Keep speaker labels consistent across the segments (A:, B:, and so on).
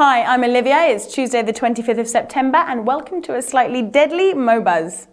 A: Hi, I'm Olivia. It's Tuesday the 25th of September and welcome to a slightly deadly MoBuzz.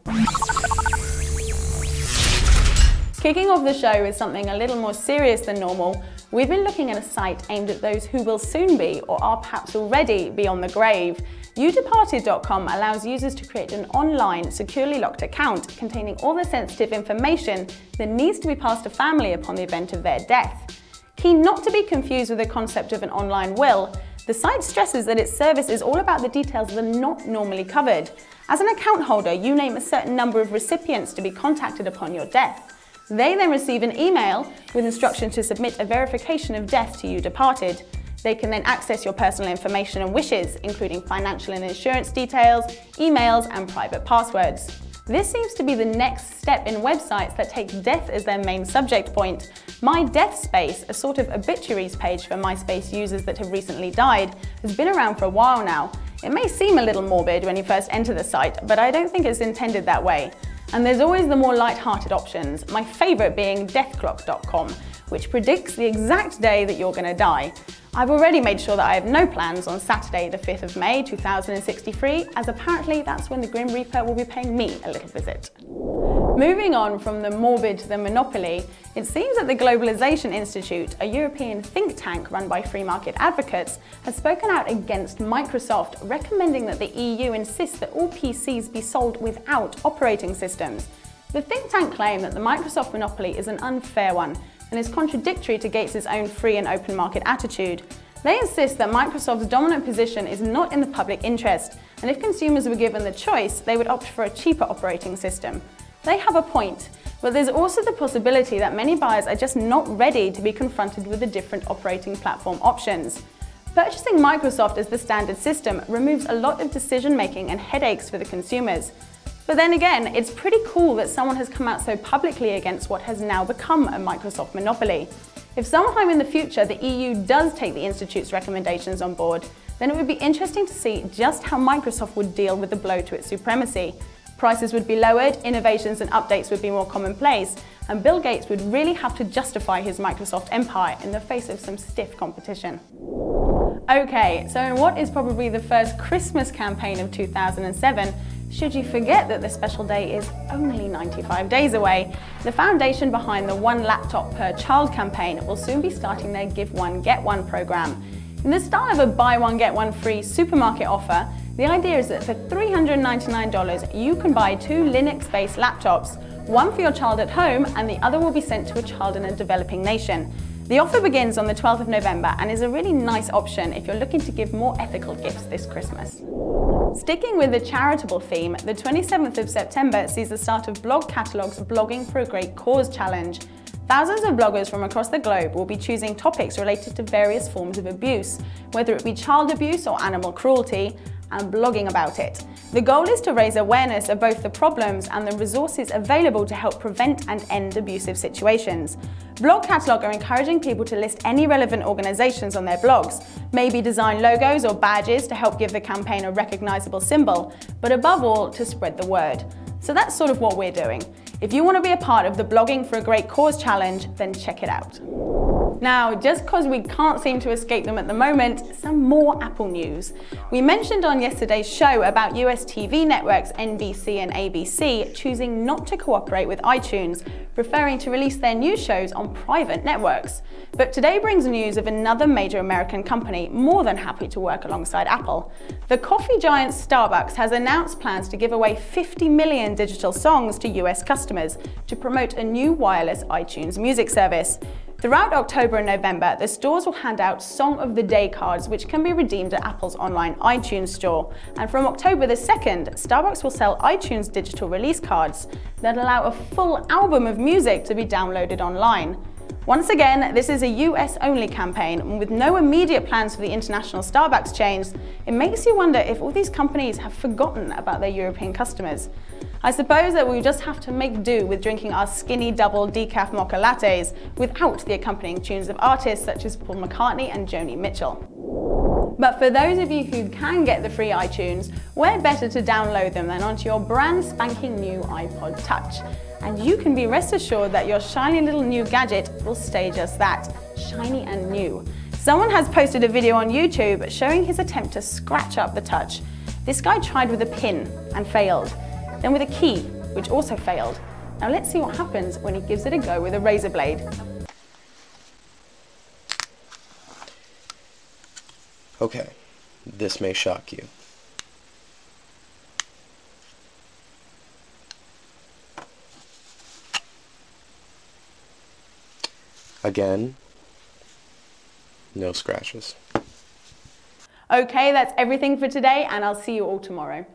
A: Kicking off the show with something a little more serious than normal, we've been looking at a site aimed at those who will soon be, or are perhaps already, beyond the grave. udeparted.com allows users to create an online, securely locked account containing all the sensitive information that needs to be passed to family upon the event of their death. Keen not to be confused with the concept of an online will, the site stresses that its service is all about the details that are not normally covered. As an account holder, you name a certain number of recipients to be contacted upon your death. They then receive an email with instructions to submit a verification of death to uDeparted. They can then access your personal information and wishes, including financial and insurance details, emails, and private passwords. This seems to be the next step in websites that take death as their main subject point. My Death Space, a sort of obituaries page for MySpace users that have recently died, has been around for a while now. It may seem a little morbid when you first enter the site, but I don't think it's intended that way. And there's always the more light-hearted options, my favourite being deathclock.com, which predicts the exact day that you're going to die. I've already made sure that I have no plans on Saturday the 5th of May 2063, as apparently that's when the Grim Reaper will be paying me a little visit. Moving on from the morbid to the monopoly, it seems that the Globalization Institute, a European think tank run by free market advocates, has spoken out against Microsoft, recommending that the EU insist that all PCs be sold without operating systems. The think tank claim that the Microsoft monopoly is an unfair one and is contradictory to Gates' own free and open market attitude. They insist that Microsoft's dominant position is not in the public interest, and if consumers were given the choice, they would opt for a cheaper operating system. They have a point, but there's also the possibility that many buyers are just not ready to be confronted with the different operating platform options. Purchasing Microsoft as the standard system removes a lot of decision-making and headaches for the consumers. But then again, it's pretty cool that someone has come out so publicly against what has now become a Microsoft monopoly. If sometime in the future the EU does take the Institute's recommendations on board, then it would be interesting to see just how Microsoft would deal with the blow to its supremacy. Prices would be lowered, innovations and updates would be more commonplace, and Bill Gates would really have to justify his Microsoft empire in the face of some stiff competition. Okay, so in what is probably the first Christmas campaign of 2007, should you forget that the special day is only 95 days away, the foundation behind the One Laptop Per Child campaign will soon be starting their Give One Get One program. In the style of a buy one get one free supermarket offer, the idea is that for $399 you can buy 2 Linux-based laptops, one for your child at home and the other will be sent to a child in a developing nation. The offer begins on the 12th of November and is a really nice option if you're looking to give more ethical gifts this Christmas. Sticking with the charitable theme, the 27th of September sees the start of Blog Catalog's Blogging for a Great Cause challenge. Thousands of bloggers from across the globe will be choosing topics related to various forms of abuse, whether it be child abuse or animal cruelty, and blogging about it. The goal is to raise awareness of both the problems and the resources available to help prevent and end abusive situations. Blog Catalog are encouraging people to list any relevant organisations on their blogs, maybe design logos or badges to help give the campaign a recognisable symbol, but above all, to spread the word. So that's sort of what we're doing. If you want to be a part of the Blogging for a Great Cause challenge, then check it out. Now, just because we can't seem to escape them at the moment, some more Apple news. We mentioned on yesterday's show about US TV networks NBC and ABC choosing not to cooperate with iTunes, preferring to release their news shows on private networks. But today brings news of another major American company more than happy to work alongside Apple. The coffee giant Starbucks has announced plans to give away 50 million digital songs to US customers to promote a new wireless iTunes music service. Throughout October and November, the stores will hand out Song of the Day cards which can be redeemed at Apple's online iTunes store. And from October the 2nd, Starbucks will sell iTunes digital release cards that allow a full album of music to be downloaded online. Once again, this is a US-only campaign, and with no immediate plans for the international Starbucks chains, it makes you wonder if all these companies have forgotten about their European customers. I suppose that we just have to make do with drinking our skinny double decaf mocha lattes without the accompanying tunes of artists such as Paul McCartney and Joni Mitchell. But for those of you who can get the free iTunes, where better to download them than onto your brand spanking new iPod Touch? And you can be rest assured that your shiny little new gadget will stay just that, shiny and new. Someone has posted a video on YouTube showing his attempt to scratch up the touch. This guy tried with a pin and failed, then with a key, which also failed. Now let's see what happens when he gives it a go with a razor blade.
B: Okay, this may shock you. Again, no scratches.
A: Okay, that's everything for today, and I'll see you all tomorrow.